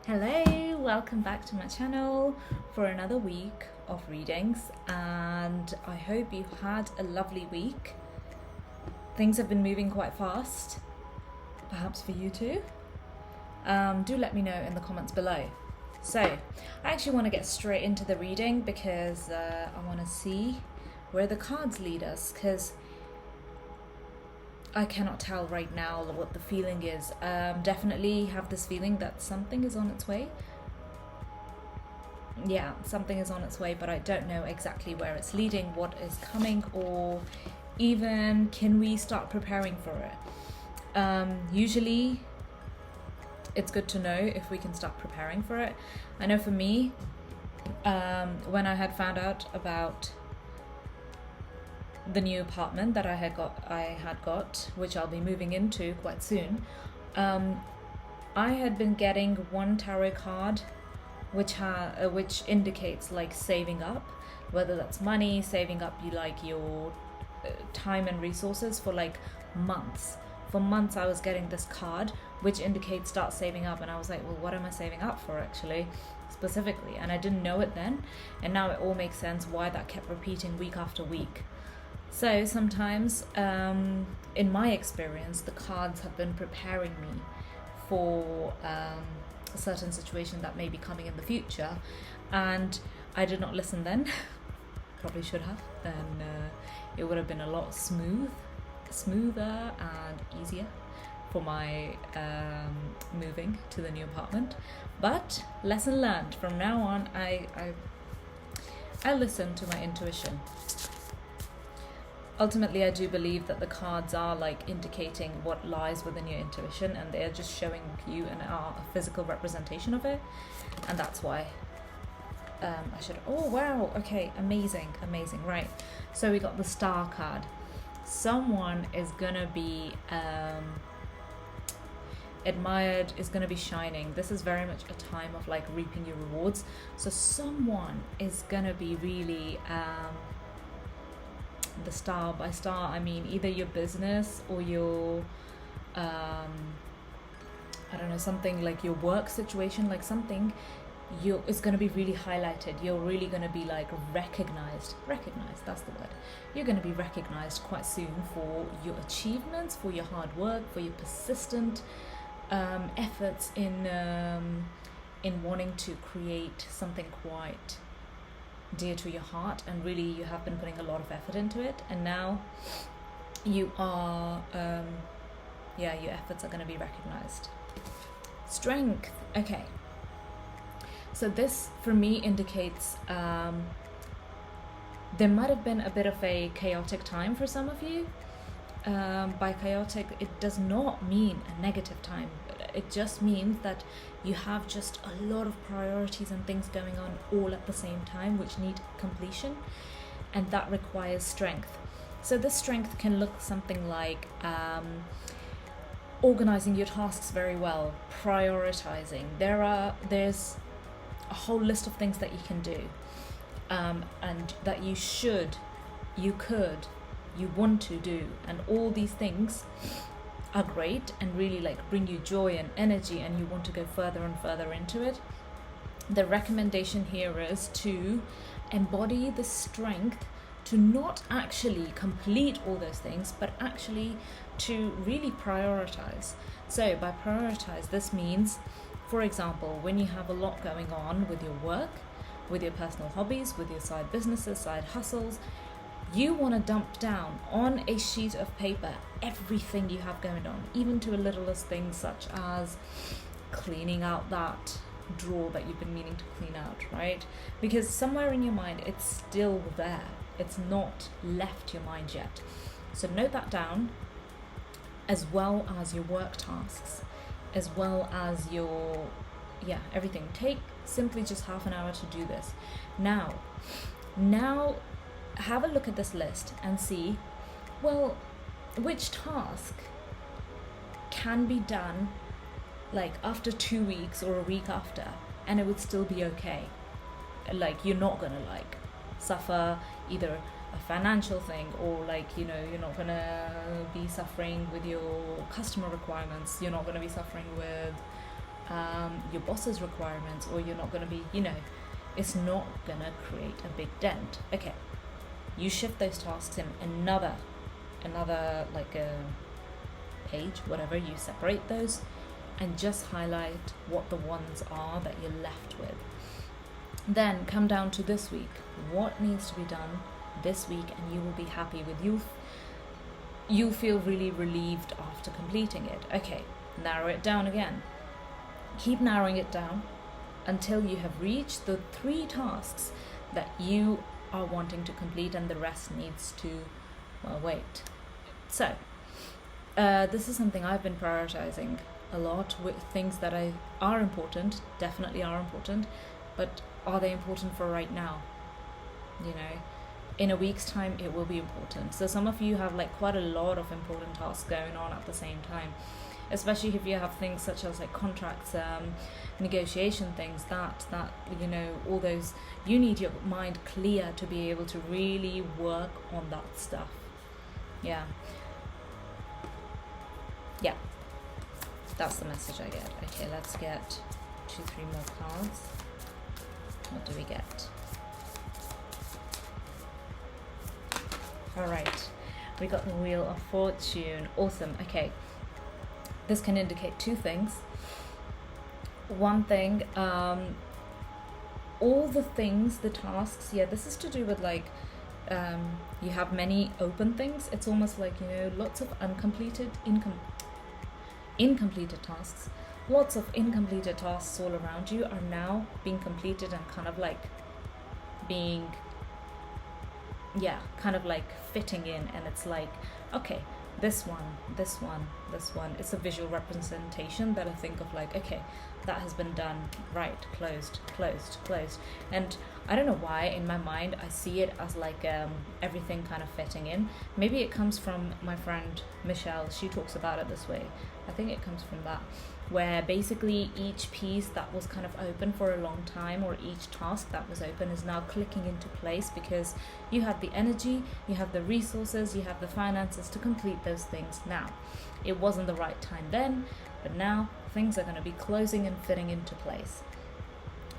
Hello, welcome back to my channel for another week of readings, and I hope you had a lovely week. Things have been moving quite fast, perhaps for you too. Do let me know in the comments below. So, I actually want to get straight into the reading because I want to see where the cards lead us, because I cannot tell right now what the feeling is. Definitely have this feeling that something is on its way. Yeah, something is on its way, but I don't know exactly where it's leading, what is coming, or even can we start preparing for it. Usually it's good to know if we can start preparing for it. I know for me, when I had found out about the new apartment that I had got, which I'll be moving into quite soon, I had been getting one tarot card which indicates like saving up, whether that's money, saving up your time and resources for like months. For months I was getting this card which indicates start saving up, and I was like, well, what am I saving up for actually, specifically? And I didn't know it then, and now it all makes sense why that kept repeating week after week. So sometimes, in my experience, the cards have been preparing me for a certain situation that may be coming in the future, and I did not listen then. Probably should have. Then it would have been a lot smoother and easier for my moving to the new apartment. But lesson learned. From now on, I listen to my intuition. Ultimately, I do believe that the cards are like indicating what lies within your intuition, and they're just showing you a physical representation of it, and that's why I should. Oh wow, okay, amazing, right? So we got the Star card. Someone is gonna be admired, is gonna be shining. This is very much a time of like reaping your rewards. So someone is gonna be really the star. By star I mean either your business or your I don't know, something like your work situation, like something is going to be really highlighted. You're really going to be like recognized, that's the word. You're going to be recognized quite soon for your achievements, for your hard work, for your persistent efforts in wanting to create something quite dear to your heart, and really you have been putting a lot of effort into it, and now you are your efforts are going to be recognized. Strength. Okay, so this for me indicates there might have been a bit of a chaotic time for some of you. By chaotic, it does not mean a negative time. It just means that you have just a lot of priorities and things going on all at the same time which need completion, and that requires strength. So this strength can look something like organizing your tasks very well, prioritizing. There's a whole list of things that you can do, and that you could, you want to do, and all these things are great and really like bring you joy and energy, and you want to go further and further into it. The recommendation here is to embody the strength to not actually complete all those things, but actually to really prioritize. So by prioritize, this means, for example, when you have a lot going on with your work, with your personal hobbies, with your side businesses, side hustles, you want to dump down on a sheet of paper everything you have going on, even to a littlest things such as cleaning out that drawer that you've been meaning to clean out, right? Because somewhere in your mind it's still there, it's not left your mind yet. So note that down, as well as your work tasks, as well as your everything. Take simply just half an hour to do this. Now have a look at this list and see, well, which task can be done like after 2 weeks or a week after, and it would still be okay. Like you're not gonna like suffer either a financial thing, or like, you know, you're not gonna be suffering with your customer requirements, you're not gonna be suffering with your boss's requirements, or you're not going to be, you know, it's not going to create a big dent. Okay, you shift those tasks in another like a page, whatever, you separate those and just highlight what the ones are that you're left with. Then come down to this week. What needs to be done this week, and you will be happy with you'll feel really relieved after completing it. Okay, narrow it down again. Keep narrowing it down until you have reached the 3 tasks that you are wanting to complete, and the rest needs to, well, wait. So, this is something I've been prioritizing a lot with things that are important, definitely are important, but are they important for right now? You know, in a week's time, it will be important. So some of you have like quite a lot of important tasks going on at the same time, especially if you have things such as like contracts, negotiation things, that you know, all those, you need your mind clear to be able to really work on that stuff. Yeah, that's the message I get. Okay, let's get 2-3 more cards. What do we get? All right, we got the Wheel of Fortune. Awesome. Okay, this can indicate 2 things. One thing, all the things, the tasks, yeah, this is to do with like, you have many open things. It's almost like, you know, lots of incompleted tasks. Lots of incompleted tasks all around you are now being completed and kind of like being, yeah, kind of like fitting in, and it's like, okay, this one. It's a visual representation that I think of like, okay, that has been done, right, closed. And I don't know why in my mind I see it as like everything kind of fitting in. Maybe it comes from my friend Michelle. She talks about it this way. I think it comes from that, where basically each piece that was kind of open for a long time, or each task that was open, is now clicking into place because you have the energy, you have the resources, you have the finances to complete those things now. It wasn't the right time then, but now things are going to be closing and fitting into place.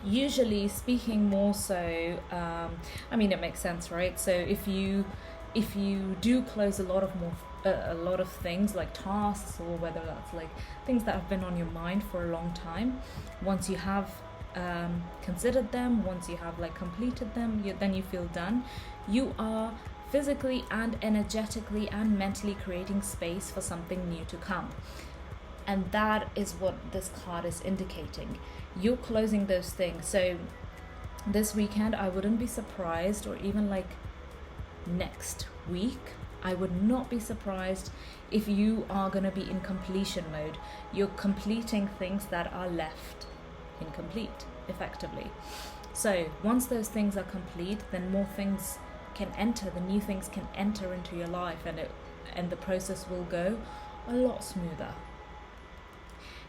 Usually speaking more so, I mean, it makes sense, right? So if you do close a lot of things like tasks, or whether that's like things that have been on your mind for a long time, once you have considered them, once you have like completed them, then you feel done. You are physically and energetically and mentally creating space for something new to come. And that is what this card is indicating. You're closing those things. So this weekend, I wouldn't be surprised, or even like next week, I would not be surprised if you are going to be in completion mode. You're completing things that are left incomplete, effectively. So once those things are complete, then more things can enter, the new things can enter into your life, and the process will go a lot smoother.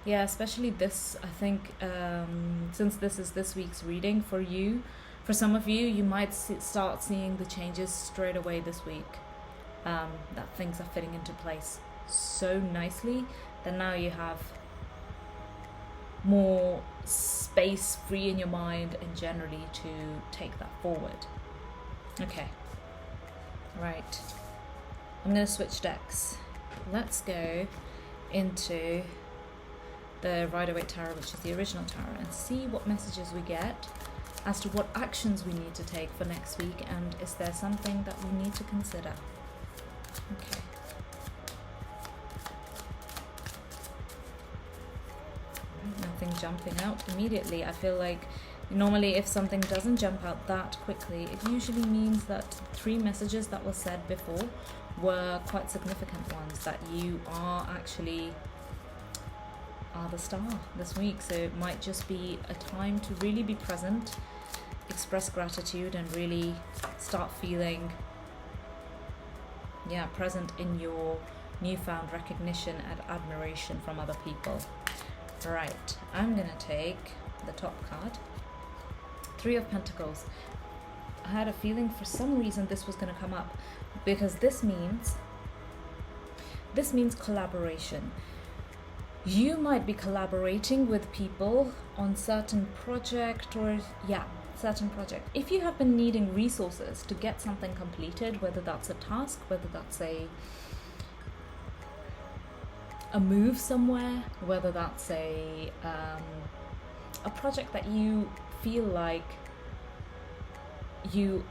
Yeah, especially this, I think, since this is this week's reading for you, for some of you, you might start seeing the changes straight away this week, that things are fitting into place so nicely that now you have more space free in your mind and generally to take that forward. Okay, right, I'm going to switch decks. Let's go into the Rider-Waite Tarot, which is the original tarot, and see what messages we get as to what actions we need to take for next week, and is there something that we need to consider. Okay. Nothing jumping out immediately. I feel like normally if something doesn't jump out that quickly, it usually means that 3 messages that were said before were quite significant ones, that you are actually the star this week. So it might just be a time to really be present, express gratitude, and really start feeling present in your newfound recognition and admiration from other people. Right, I'm gonna take the top card, 3 of Pentacles. I had a feeling for some reason this was gonna come up, because this means collaboration. you might be collaborating with people on certain project or certain project. If you have been needing resources to get something completed, whether that's a task, whether that's a move somewhere, whether that's a project that you feel like you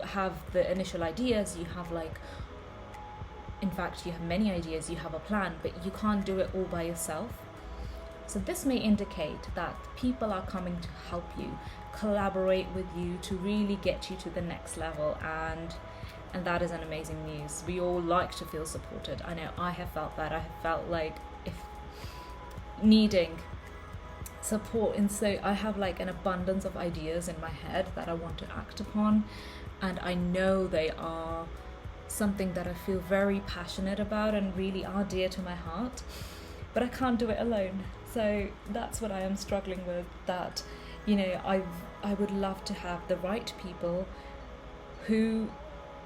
have the initial ideas, you have like, in fact you have many ideas, you have a plan, but you can't do it all by yourself. So this may indicate that people are coming to help you, collaborate with you to really get you to the next level, and that is an amazing news. We all like to feel supported. I know I have felt that. I have felt like if needing support, and so I have like an abundance of ideas in my head that I want to act upon, and I know they are something that I feel very passionate about and really are dear to my heart, but I can't do it alone. So that's what I am struggling with, that, you know, I would love to have the right people who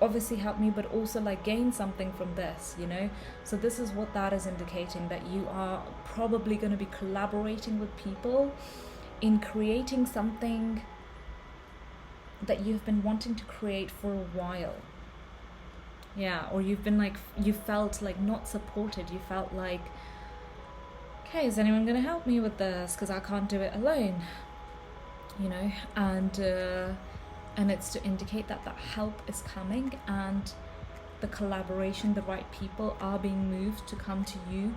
obviously help me, but also like gain something from this, you know. So this is what that is indicating, that you are probably going to be collaborating with people in creating something that you've been wanting to create for a while. Yeah, or you've been like, you felt like not supported. You felt like, okay, is anyone going to help me with this? Because I can't do it alone, you know. And it's to indicate that that help is coming, and the collaboration, the right people are being moved to come to you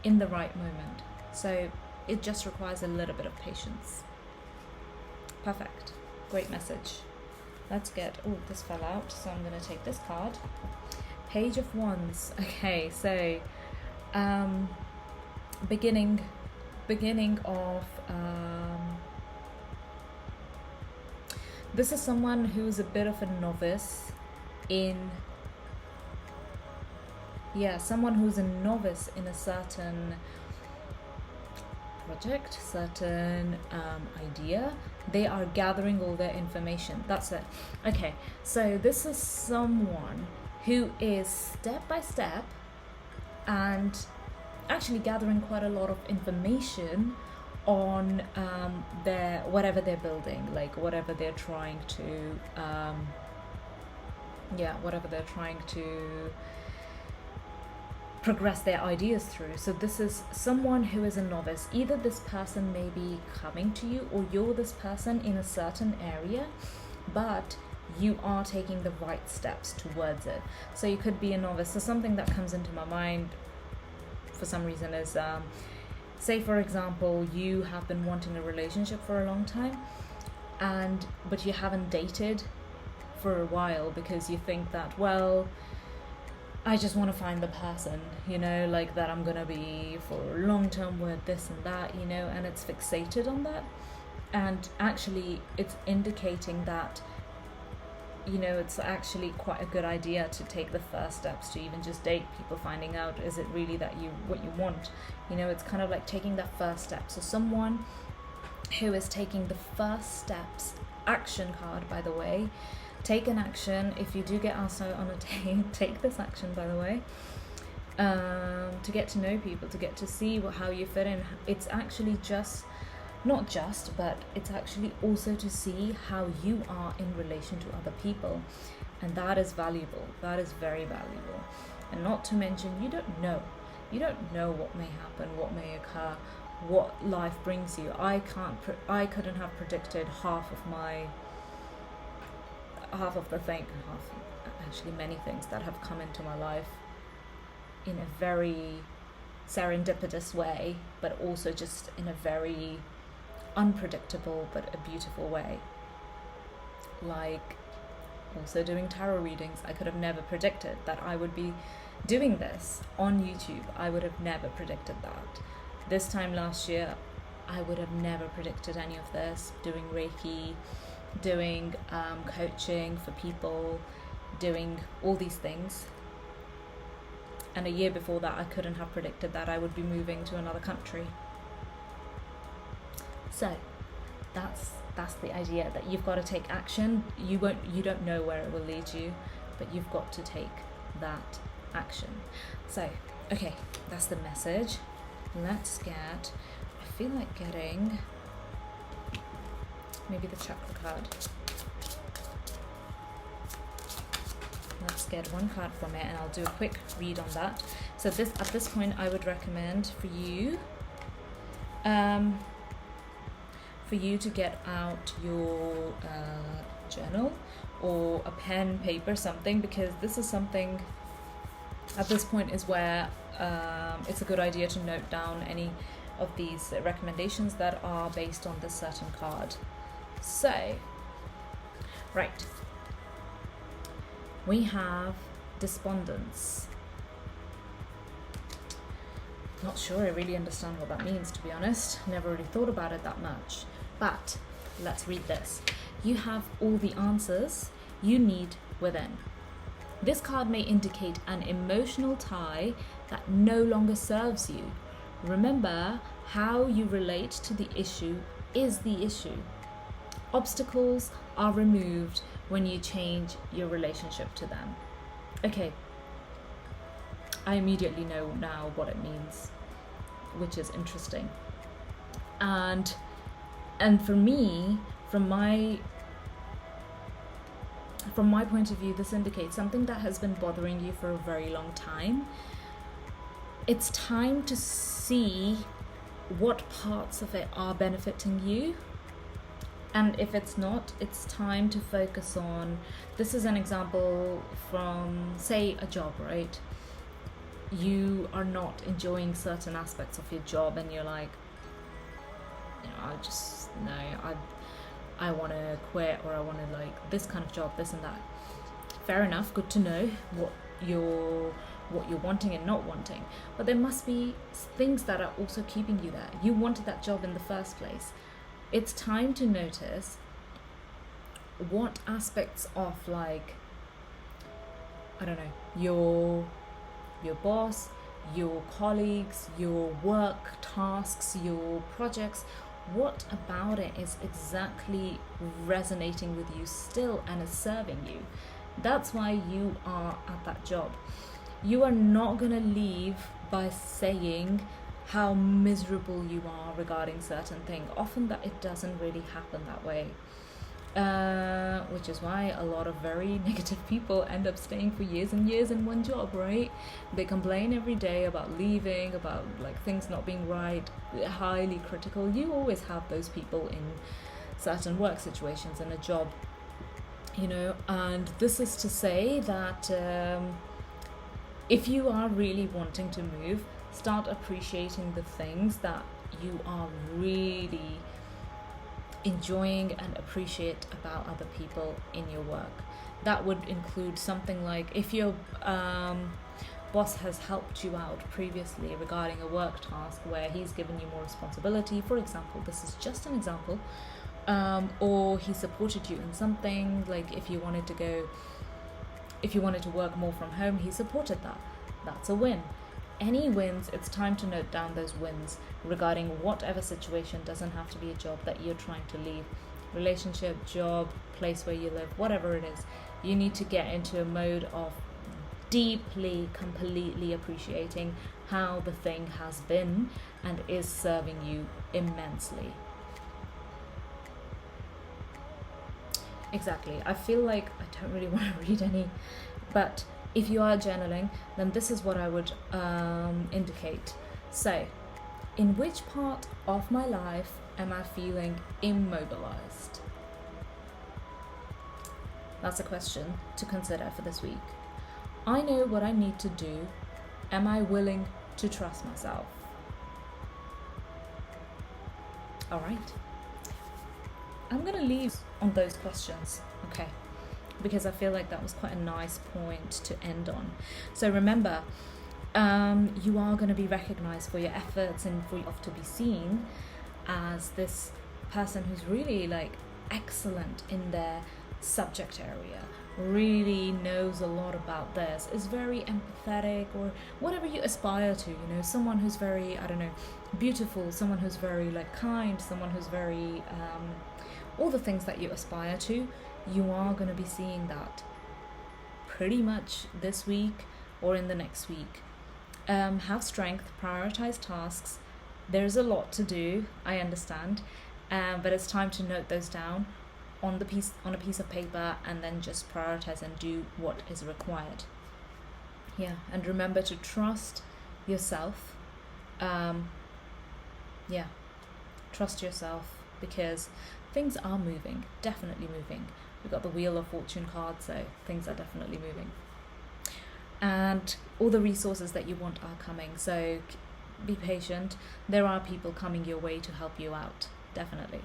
in the right moment. So it just requires a little bit of patience. Perfect. Great message. Let's get, oh, this fell out, so I'm going to take this card. Page of Wands. Okay, so beginning of this is someone who's a bit of a novice in, someone who's a novice in a certain project, certain idea. They are gathering all their information. That's it. Okay, so this is someone who is step by step and actually gathering quite a lot of information on their whatever they're building, like whatever they're trying to progress their ideas through. So this is someone who is a novice. Either this person may be coming to you, or you're this person in a certain area, but you are taking the right steps towards it. So you could be a novice. So something that comes into my mind for some reason is say for example, you have been wanting a relationship for a long time, but you haven't dated for a while because you think that, well, I just want to find the person, you know, like that I'm gonna be for long term with, this and that, you know, and it's fixated on that. And actually it's indicating that, you know, it's actually quite a good idea to take the first steps to even just date people, finding out, is it really that what you want? You know, it's kind of like taking that first step. So someone who is taking the first steps, action card, by the way, take an action. If you do get asked out on a date, take this action, by the way, to get to know people, to get to see how you fit in. It's actually but it's actually also to see how you are in relation to other people, and that is valuable. That is very valuable. And not to mention, you don't know what may happen, what may occur, what life brings you. I couldn't have predicted many things that have come into my life in a very serendipitous way, but also just in a very unpredictable but a beautiful way. Like also doing tarot readings. I could have never predicted that I would be doing this on YouTube. I would have never predicted that. This time last year, I would have never predicted any of this. Doing Reiki, doing coaching for people, doing all these things. And a year before that, I couldn't have predicted that I would be moving to another country. So that's the idea, that you've got to take action. You don't know where it will lead you, but you've got to take that action. So Okay, that's the message. Let's get, I feel like getting maybe the chakra card. Let's get one card from it and I'll do a quick read on that. So this, at this point, I would recommend for you to get out your journal or a pen, paper, something, because this is something at this point is where it's a good idea to note down any of these recommendations that are based on this certain card. So, right, we have despondence. Not sure I really understand what that means, to be honest. Never really thought about it that much. But let's read this. You have all the answers you need within. This card may indicate an emotional tie that no longer serves you. Remember, how you relate to the issue is the issue. Obstacles are removed when you change your relationship to them. Okay, I immediately know now what it means, which is interesting. And for me, from my point of view, this indicates something that has been bothering you for a very long time. It's time to see what parts of it are benefiting you. And if it's not, it's time to focus on, this is an example from, say, a job, right? You are not enjoying certain aspects of your job and you're like, I want to quit, or I want to like this kind of job, this and that. Fair enough, good to know what you're wanting and not wanting. But there must be things that are also keeping you there. You wanted that job in the first place. It's time to notice what aspects of, like, I don't know, your boss, your colleagues, your work tasks, your projects, what about it is exactly resonating with you still and is serving you. That's why you are at that job. You are not going to leave by saying how miserable you are regarding certain things. Often that it doesn't really happen that way. Which is why a lot of very negative people end up staying for years and years in one job, right? They complain every day about leaving, about like things not being right, highly critical. You always have those people in certain work situations in a job, and this is to say that if you are really wanting to move, start appreciating the things that you are really enjoying and appreciate about other people in your work. That would include something like if your boss has helped you out previously regarding a work task where he's given you more responsibility, for example, this is just an example, or he supported you in something, like if you wanted to work more from home, he supported that. That's a win. Any wins, it's time to note down those wins regarding whatever situation. Doesn't have to be a job that you're trying to leave. Relationship, job, place where you live, whatever it is. You need to get into a mode of deeply, completely appreciating how the thing has been and is serving you immensely. Exactly. I feel like I don't really want to read any, but if you are journaling, then this is what I would indicate. So, in which part of my life am I feeling immobilized? That's a question to consider for this week. I know what I need to do. Am I willing to trust myself? All right. I'm going to leave on those questions, okay? Because I feel like that was quite a nice point to end on. So remember, you are going to be recognized for your efforts and for yourself to be seen as this person who's really like excellent in their subject area, really knows a lot about this, is very empathetic, or whatever you aspire to, someone who's very, beautiful, someone who's very like kind, someone who's very, all the things that you aspire to. You are going to be seeing that pretty much this week or in the next week. have strength, prioritize tasks. There's a lot to do, I understand, but it's time to note those down on a piece of paper, and then just prioritize and do what is required. Yeah, and remember to trust yourself. Yeah, trust yourself, because things are moving, definitely moving. We've got the Wheel of Fortune card, so things are definitely moving. And all the resources that you want are coming, so be patient. There are people coming your way to help you out, definitely.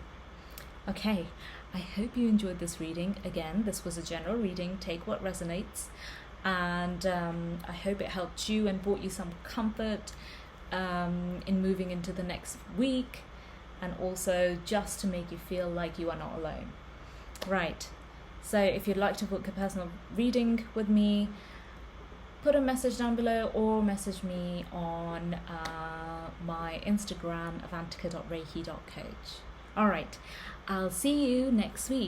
Okay, I hope you enjoyed this reading. Again, this was a general reading, take what resonates, and I hope it helped you and brought you some comfort in moving into the next week, and also just to make you feel like you are not alone. Right, so if you'd like to book a personal reading with me, put a message down below or message me on my Instagram, avantika.reiki.coach. All right, I'll see you next week.